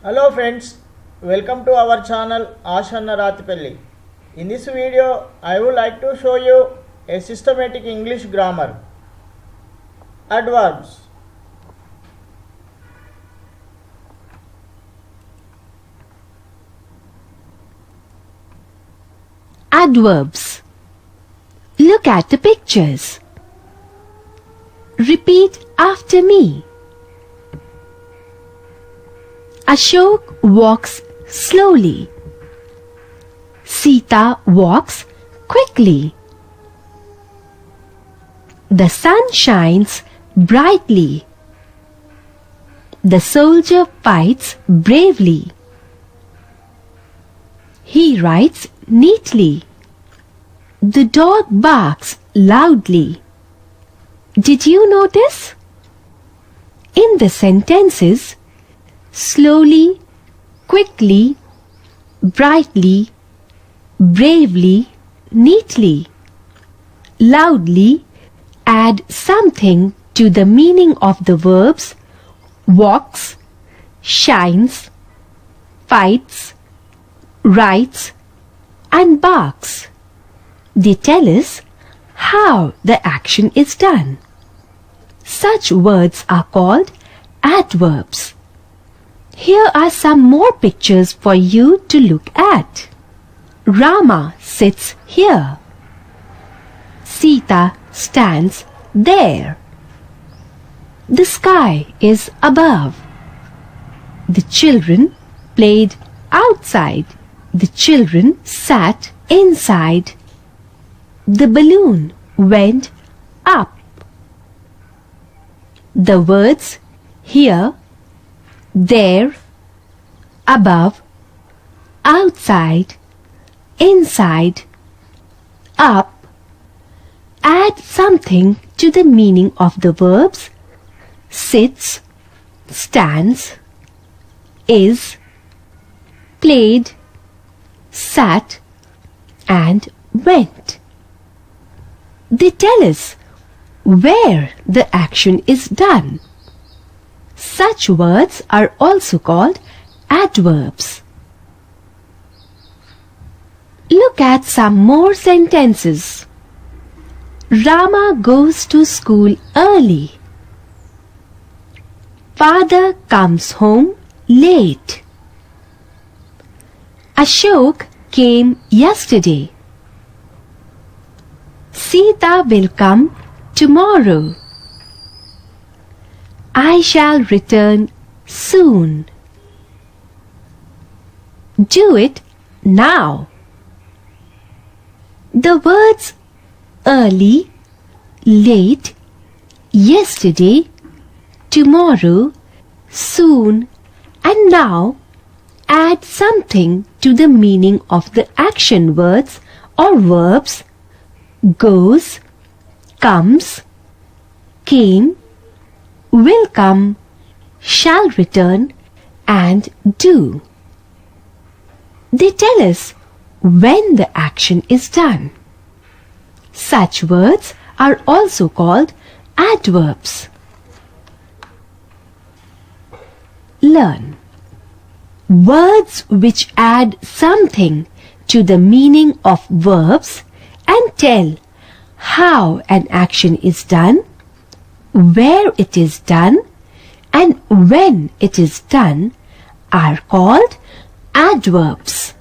Hello friends, welcome to our channel Ashanna Rathipelly. In this video, I would like to show you a systematic English grammar. Adverbs. Adverbs. Look at the pictures. Repeat after me. Ashok walks slowly. Sita walks quickly. The sun shines brightly. The soldier fights bravely. He writes neatly. The dog barks loudly. Did you notice? In the sentences, slowly, quickly, brightly, bravely, neatly, loudly add something to the meaning of the verbs walks, shines, fights, writes, and barks. They tell us how the action is done. Such words are called adverbs. Here are some more pictures for you to look at. Rama sits here. Sita stands there. The sky is above. The children played outside. The children sat inside. The balloon went up. The words here, there, above, outside, inside, up add something to the meaning of the verbs sits, stands, is, played, sat, and went. They tell us where the action is done. Such words are also called adverbs. Look at some more sentences. Rama goes to school early. Father comes home late. Ashok came yesterday. Sita will come tomorrow. I shall return soon. Do it now. The words early, late, yesterday, tomorrow, soon, and now add something to the meaning of the action words or verbs goes, comes, came, will come, shall return, and do. They tell us when the action is done. Such words are also called adverbs. Learn. Words which add something to the meaning of verbs and tell how an action is done, where it is done, and when it is done are called adverbs.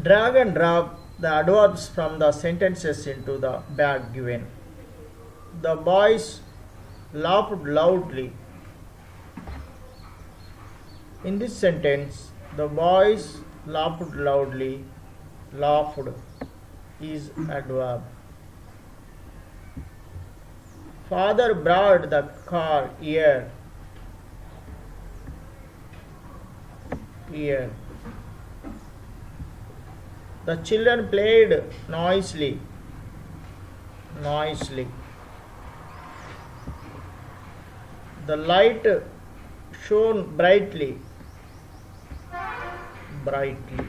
Drag and drop the adverbs from the sentences into the bag given. The boys laughed loudly. In this sentence, the boys laughed loudly. Laughed is adverb. Father brought the car here. Here. The children played noisily. Noisily. The light shone brightly. Brightly.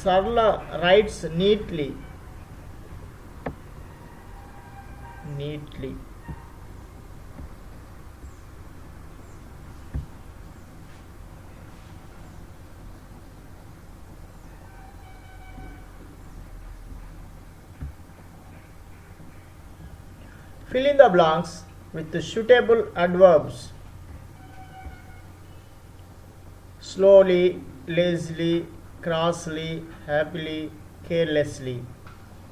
Sarla writes neatly. Neatly. Fill in the blanks with the suitable adverbs. Slowly, lazily, crossly, happily, carelessly.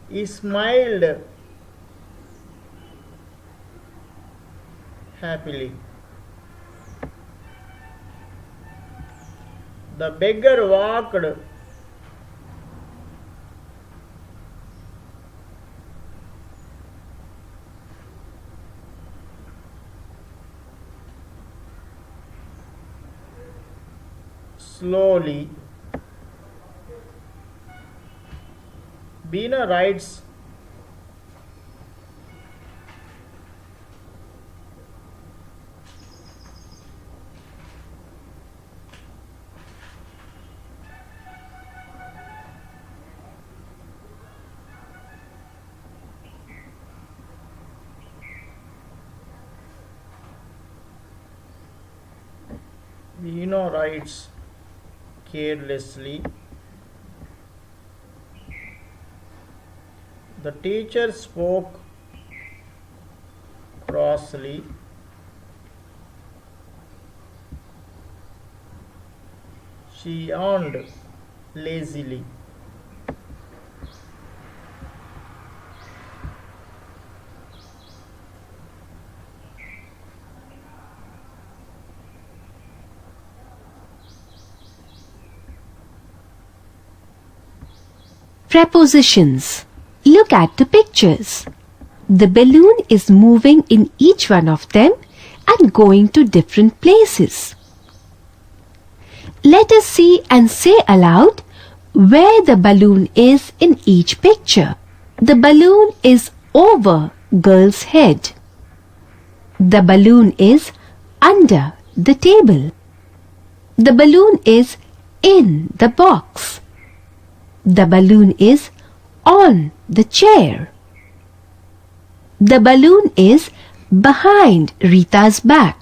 He smiled happily. The beggar walked slowly. Beena writes Beena writes carelessly. The teacher spoke crossly. She yawned lazily. Prepositions. Look at the pictures. The balloon is moving in each one of them and going to different places. Let us see and say aloud where the balloon is in each picture. The balloon is over girl's head. The balloon is under the table. The balloon is in the box. The balloon is on the chair. The balloon is behind Rita's back.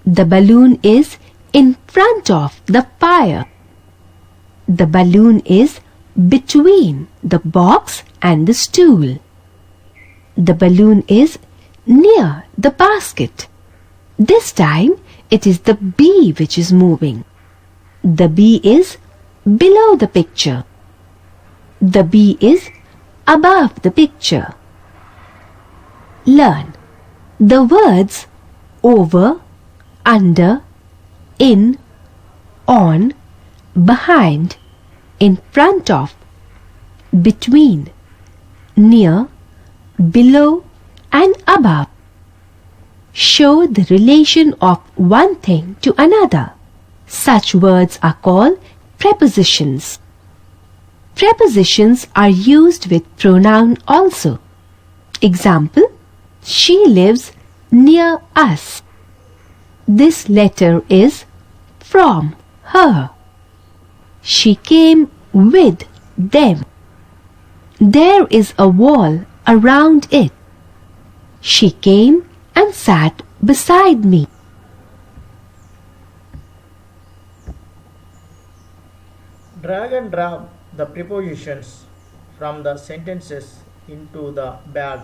The balloon is in front of the fire. The balloon is between the box and the stool. The balloon is near the basket. This time it is the bee which is moving. The bee is below the picture. The bee is above the picture. Learn the words over, under, in, on, behind, in front of, between, near, below and above. Show the relation of one thing to another. Such words are called prepositions. Prepositions are used with pronoun also. Example, she lives near us. This letter is from her. She came with them. There is a wall around it. She came and sat beside me. Drag and drop the prepositions from the sentences into the bag.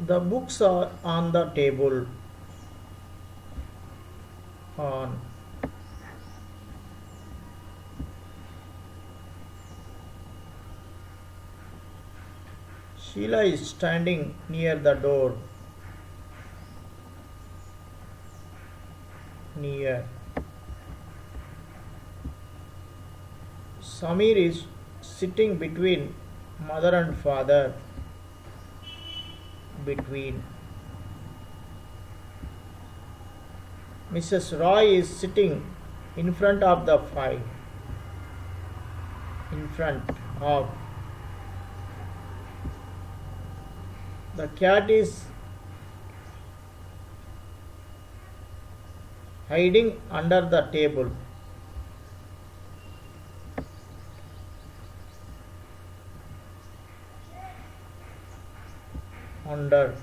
The books are on the table. On. Sheila is standing near the door. Near. Samir is sitting between mother and father. Between. Mrs. Roy is sitting in front of the fire. in front of. The cat is hiding under the table. Under.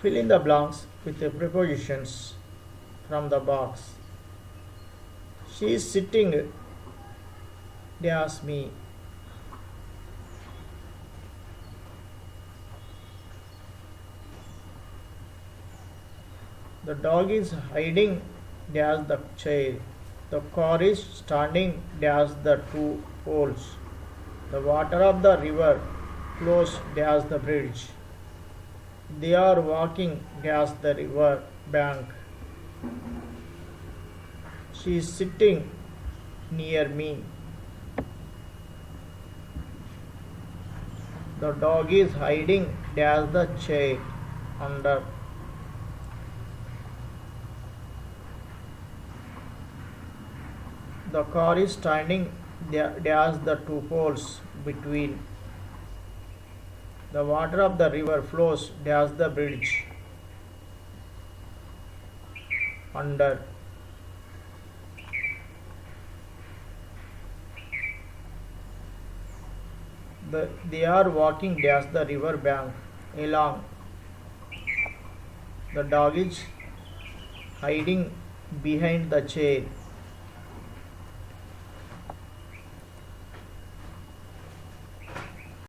Fill in the blanks with the prepositions from the box. She is sitting dash me. The dog is hiding dash the chair. The car is standing dash the two poles. The water of the river flows dash the bridge. They are walking dash the river bank. She is sitting near me. The dog is hiding dash the chair under. The car is standing dash the two poles between. The water of the river flows dash the bridge under. They are walking dash the river bank along. The dog is hiding behind the chair.